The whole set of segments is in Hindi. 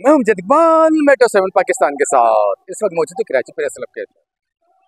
मैं हूं इकबाल मेट्रो 7 पाकिस्तान के साथ इस वक्त मौजूद कराची प्रेस क्लब के।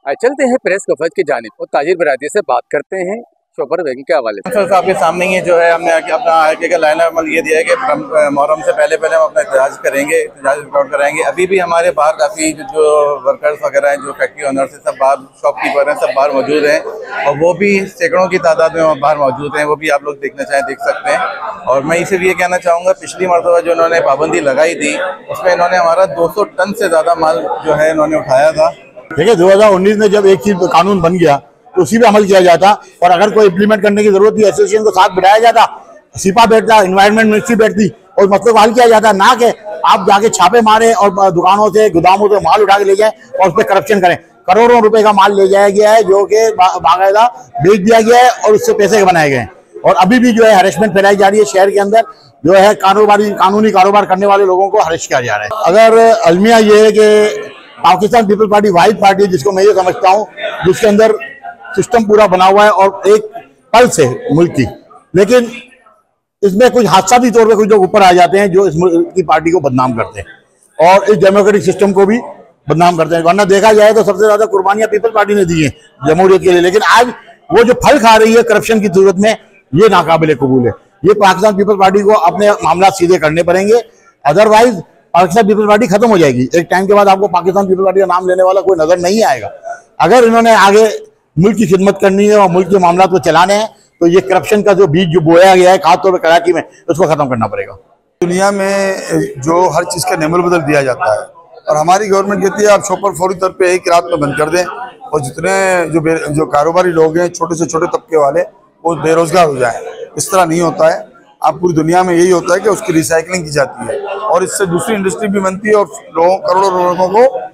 आइए चलते हैं प्रेस कवरेज की जानिब और ताजिर बरादरी से बात करते हैं शोबर बेगम के हवाले से। सर आपके सामने ही जो है हमने अपना आगे का लाइन अमल ये दिया है कि मुहर्रम से पहले हम अपना एहतजाज करेंगे, एहतजाज रिकॉर्ड कराएंगे। अभी भी हमारे बाहर काफ़ी जो वर्कर्स वगैरह हैं, जो फैक्ट्री ओनर्स हैं, सब बाहर शॉपकीपर हैं, सब बाहर मौजूद हैं और वो भी सैकड़ों की तादाद में बाहर मौजूद हैं। वो भी आप लोग देखना चाहें देख सकते हैं। और मैं इसे भी ये कहना चाहूँगा, पिछली मरतबा जो उन्होंने पाबंदी लगाई थी उसमें इन्होंने हमारा 200 टन से ज़्यादा माल जो है इन्होंने उठाया था। देखिए 2019 में जब एक चीज कानून बन गया तो उसी पे अमल किया जाता और अगर कोई इम्प्लीमेंट करने की जरूरत थी एसोसिएशन को साथ बिठाया जाता, सिपा बैठता, एनवायरनमेंट मिनिस्ट्री बैठती और मसले को हल किया जाता, ना कि आप जाके छापे मारे और दुकानों से गोदामों से माल उठा के ले जाए और उस पर करप्शन करें। करोड़ों रुपए का माल ले जाया गया है जो कि बाकायदा बेच दिया गया है और उससे पैसे बनाए गए हैं। और अभी भी जो है हरेसमेंट फैलाई जा रही है शहर के अंदर, जो है कानूनी कारोबार करने वाले लोगों को हरेस किया जा रहा है। अगर अलमिया ये है कि पाकिस्तान पीपल्स पार्टी वाहिद पार्टी है जिसको मैं ये समझता हूँ जिसके अंदर सिस्टम पूरा बना हुआ है और एक पल्स है मुल्क की, लेकिन इसमें कुछ हादसाती तौर पे कुछ लोग ऊपर आ जाते हैं जो इस मुल्क की पार्टी को बदनाम करते हैं और इस डेमोक्रेटिक सिस्टम को भी बदनाम करते हैं। वरना देखा जाए तो सबसे ज्यादा कुर्बानियां पीपल्स पार्टी ने दी है जमहूरियत के लिए, लेकिन आज वो जो फल खा रही है करप्शन की सूरत में, ये नाकाबिले कबूल है। ये पाकिस्तान पीपल्स पार्टी को अपने मामला सीधे करने पड़ेंगे, अदरवाइज पाकिस्तान पीपल्स पार्टी खत्म हो जाएगी। एक टाइम के बाद आपको पाकिस्तान पीपल्स पार्टी का नाम लेने वाला कोई नजर नहीं आएगा। अगर इन्होंने आगे मुल्क की खिदमत करनी है और मुल्क के मामला को चलाने हैं तो ये करप्शन का जो बीज जो बोया गया है खासतौर पर कराची में, उसको खत्म करना पड़ेगा। दुनिया में जो हर चीज का नेमल बदल दिया जाता है और हमारी गवर्नमेंट कहती है आप शॉपर फौरी तौर पे एक रात में बंद कर दें और जितने जो कारोबारी लोग हैं, छोटे से छोटे तबके वाले, वो बेरोजगार हो जाएं। इस तरह नहीं होता है। आप पूरी दुनिया में यही होता है कि उसकी रिसाइकलिंग की जाती है और इससे दूसरी इंडस्ट्री भी बनती है और करोड़ों लोगों को